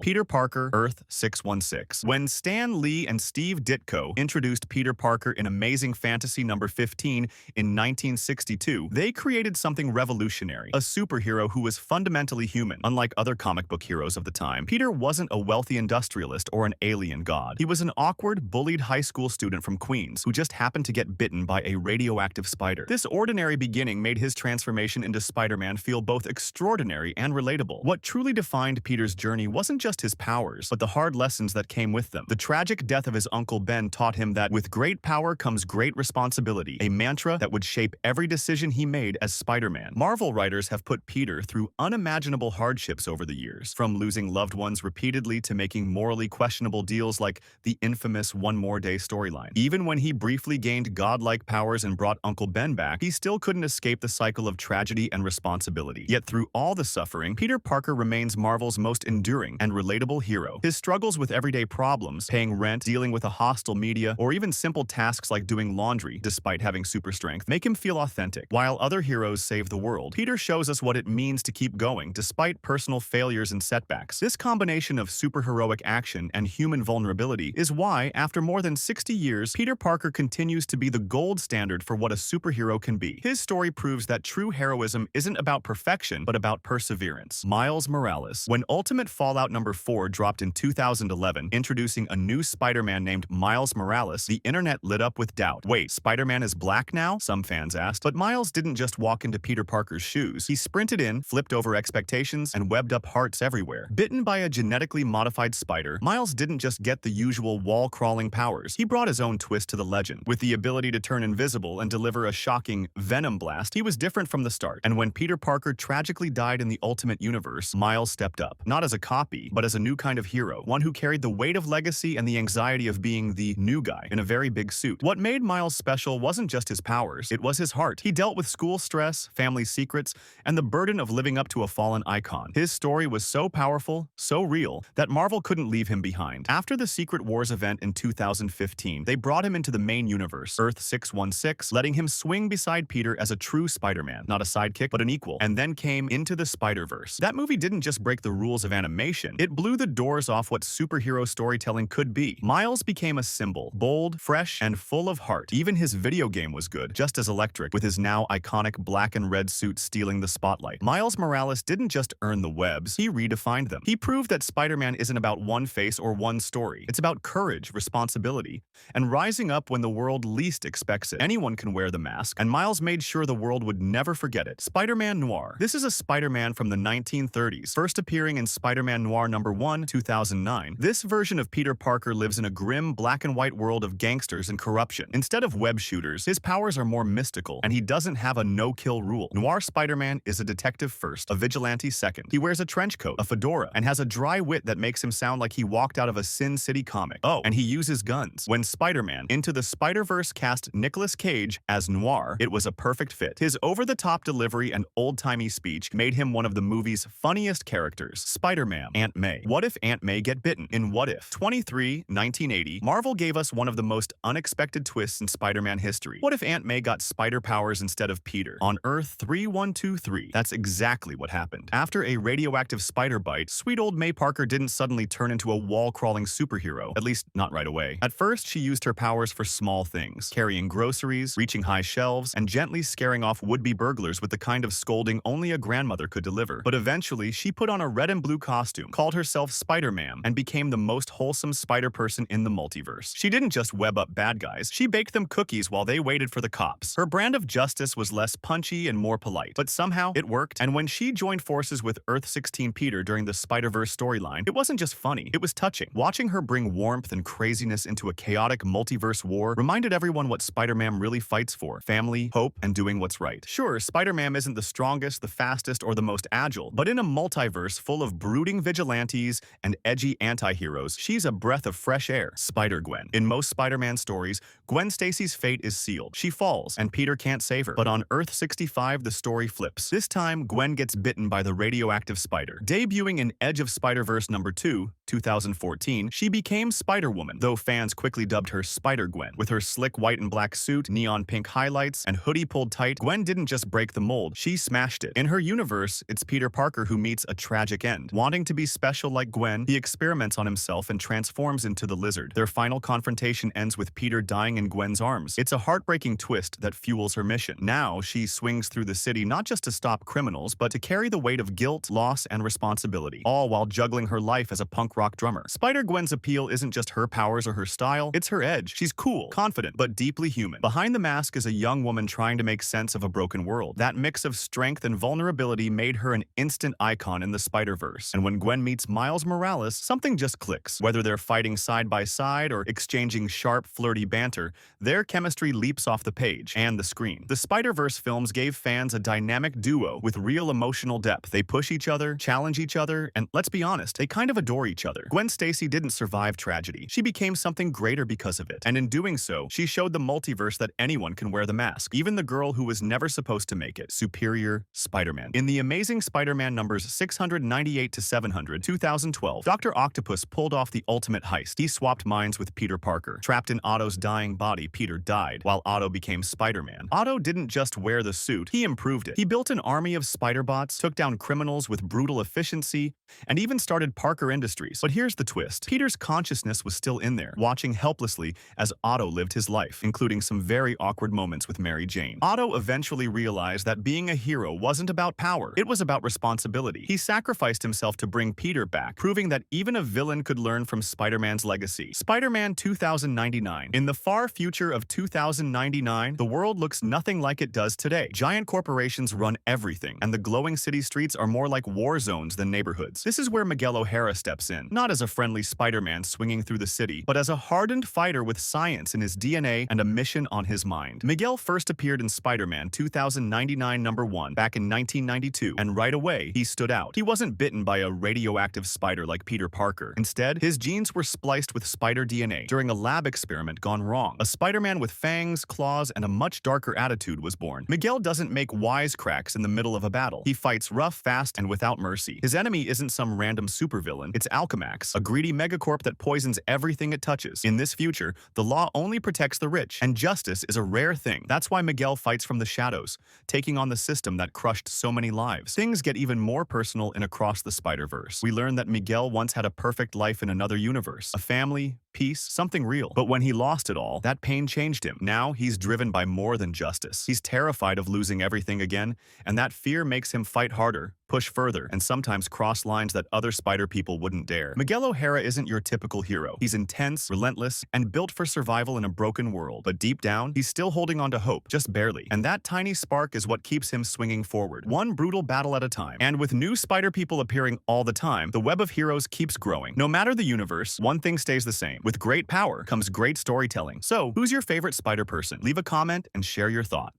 Peter Parker, Earth 616. When Stan Lee and Steve Ditko introduced Peter Parker in Amazing Fantasy number 15 in 1962, they created something revolutionary, a superhero who was fundamentally human. Unlike other comic book heroes of the time, Peter wasn't a wealthy industrialist or an alien god. He was an awkward, bullied high school student from Queens who just happened to get bitten by a radioactive spider. This ordinary beginning made his transformation into Spider-Man feel both extraordinary and relatable. What truly defined Peter's journey wasn't just his powers, but the hard lessons that came with them. The tragic death of his Uncle Ben taught him that with great power comes great responsibility, a mantra that would shape every decision he made as Spider-Man. Marvel writers have put Peter through unimaginable hardships over the years, from losing loved ones repeatedly to making morally questionable deals like the infamous One More Day storyline. Even when he briefly gained godlike powers and brought Uncle Ben back, he still couldn't escape the cycle of tragedy and responsibility. Yet through all the suffering, Peter Parker remains Marvel's most enduring and relatable hero. His struggles with everyday problems, paying rent, dealing with a hostile media, or even simple tasks like doing laundry, despite having super strength, make him feel authentic. While other heroes save the world, Peter shows us what it means to keep going, despite personal failures and setbacks. This combination of superheroic action and human vulnerability is why, after more than 60 years, Peter Parker continues to be the gold standard for what a superhero can be. His story proves that true heroism isn't about perfection, but about perseverance. Miles Morales. When Ultimate Fallout number 4 dropped in 2011, introducing a new Spider-Man named Miles Morales, the internet lit up with doubt. Wait, Spider-Man is black now? Some fans asked. But Miles didn't just walk into Peter Parker's shoes. He sprinted in, flipped over expectations, and webbed up hearts everywhere. Bitten by a genetically modified spider, Miles didn't just get the usual wall-crawling powers. He brought his own twist to the legend. With the ability to turn invisible and deliver a shocking venom blast, he was different from the start. And when Peter Parker tragically died in the Ultimate Universe, Miles stepped up. Not as a copy, but as a new kind of hero, one who carried the weight of legacy and the anxiety of being the new guy in a very big suit. What made Miles special wasn't just his powers, it was his heart. He dealt with school stress, family secrets, and the burden of living up to a fallen icon. His story was so powerful, so real, that Marvel couldn't leave him behind. After the Secret Wars event in 2015, they brought him into the main universe, Earth 616, letting him swing beside Peter as a true Spider-Man, not a sidekick, but an equal, and then came Into the Spider-Verse. That movie didn't just break the rules of animation, it blew the doors off what superhero storytelling could be. Miles became a symbol, bold, fresh, and full of heart. Even his video game was good, just as electric, with his now iconic black and red suit stealing the spotlight. Miles Morales didn't just earn the webs, he redefined them. He proved that Spider-Man isn't about one face or one story. It's about courage, responsibility, and rising up when the world least expects it. Anyone can wear the mask, and Miles made sure the world would never forget it. SpiderMan Noir. This is a Spider-Man from the 1930s, first appearing in SpiderMan Noir number 1, 2009. This version of Peter Parker lives in a grim black and white world of gangsters and corruption. Instead of web shooters, his powers are more mystical, and he doesn't have a no-kill rule. Noir Spider-Man is a detective first, a vigilante second. He wears a trench coat, a fedora, and has a dry wit that makes him sound like he walked out of a Sin City comic. Oh, and he uses guns. When Spider-Man Into the Spider-Verse cast Nicolas Cage as Noir, it was a perfect fit. His over-the-top delivery and old-timey speech made him one of the movie's funniest characters. Spider-Man Aunt May. What if Aunt May get bitten? In What If? 1980, Marvel gave us one of the most unexpected twists in Spider-Man history. What if Aunt May got spider powers instead of Peter? On Earth 3123, that's exactly what happened. After a radioactive spider bite, sweet old May Parker didn't suddenly turn into a wall-crawling superhero, at least not right away. At first, she used her powers for small things, carrying groceries, reaching high shelves, and gently scaring off would-be burglars with the kind of scolding only a grandmother could deliver. But eventually, she put on a red and blue costume, called herself Spider-Man, and became the most wholesome spider person in the multiverse. She didn't just web up bad guys, she baked them cookies while they waited for the cops. Her brand of justice was less punchy and more polite, but somehow it worked, and when she joined forces with Earth 16 Peter during the Spider-Verse storyline, it wasn't just funny, it was touching. Watching her bring warmth and craziness into a chaotic multiverse war reminded everyone what Spider-Man really fights for: family, hope, and doing what's right. Sure, Spider-Man isn't the strongest, the fastest, or the most agile, but in a multiverse full of brooding vigilantes and edgy anti-heroes, she's a breath of fresh air. SpiderGwen. In most Spider-Man stories, Gwen Stacy's fate is sealed. She falls, and Peter can't save her. But on Earth 65, the story flips. This time, Gwen gets bitten by the radioactive spider. Debuting in Edge of Spider-Verse number 2, 2014, she became Spider-Woman, though fans quickly dubbed her SpiderGwen. With her slick white and black suit, neon pink highlights, and hoodie pulled tight, Gwen didn't just break the mold, she smashed it. In her universe, it's Peter Parker who meets a tragic end. Wanting to be special special like Gwen, he experiments on himself and transforms into the lizard. Their final confrontation ends with Peter dying in Gwen's arms. It's a heartbreaking twist that fuels her mission. Now, she swings through the city not just to stop criminals, but to carry the weight of guilt, loss, and responsibility, all while juggling her life as a punk rock drummer. Spider-Gwen's appeal isn't just her powers or her style, it's her edge. She's cool, confident, but deeply human. Behind the mask is a young woman trying to make sense of a broken world. That mix of strength and vulnerability made her an instant icon in the Spider-Verse. And when Gwen meets Miles Morales, something just clicks. Whether they're fighting side by side or exchanging sharp, flirty banter, their chemistry leaps off the page and the screen. The Spider-Verse films gave fans a dynamic duo with real emotional depth. They push each other, challenge each other, and let's be honest, they kind of adore each other. Gwen Stacy didn't survive tragedy. She became something greater because of it. And in doing so, she showed the multiverse that anyone can wear the mask, even the girl who was never supposed to make it. Superior Spider-Man. In the Amazing Spider-Man numbers 698 to 700, 2012, Dr. Octopus pulled off the ultimate heist. He swapped minds with Peter Parker. Trapped in Otto's dying body, Peter died, while Otto became Spider-Man. Otto didn't just wear the suit, he improved it. He built an army of spider-bots, took down criminals with brutal efficiency, and even started Parker Industries. But here's the twist. Peter's consciousness was still in there, watching helplessly as Otto lived his life, including some very awkward moments with Mary Jane. Otto eventually realized that being a hero wasn't about power, it was about responsibility. He sacrificed himself to bring Peter back, proving that even a villain could learn from Spider-Man's legacy. Spider-Man 2099. In the far future of 2099, the world looks nothing like it does today. Giant corporations run everything, and the glowing city streets are more like war zones than neighborhoods. This is where Miguel O'Hara steps in, not as a friendly Spider-Man swinging through the city, but as a hardened fighter with science in his DNA and a mission on his mind. Miguel first appeared in Spider-Man 2099 #1 back in 1992, and right away, he stood out. He wasn't bitten by a radioactive spider like Peter Parker. Instead, his genes were spliced with spider DNA during a lab experiment gone wrong. A Spider-Man with fangs, claws, and a much darker attitude was born. Miguel doesn't make wisecracks in the middle of a battle. He fights rough, fast, and without mercy. His enemy isn't some random supervillain. It's Alchemax, a greedy megacorp that poisons everything it touches. In this future, the law only protects the rich, and justice is a rare thing. That's why Miguel fights from the shadows, taking on the system that crushed so many lives. Things get even more personal in Across the Spider-Verse. We learn that Miguel once had a perfect life in another universe. A family, peace, something real. But when he lost it all, that pain changed him. Now he's driven by more than justice. He's terrified of losing everything again, and that fear makes him fight harder, push further, and sometimes cross lines that other spider people wouldn't dare. Miguel O'Hara isn't your typical hero. He's intense, relentless, and built for survival in a broken world. But deep down, he's still holding on to hope, just barely. And that tiny spark is what keeps him swinging forward, one brutal battle at a time. And with new spider people appearing all the time, the web of heroes keeps growing. No matter the universe, one thing stays the same. With great power comes great storytelling. So, who's your favorite spider person? Leave a comment and share your thoughts.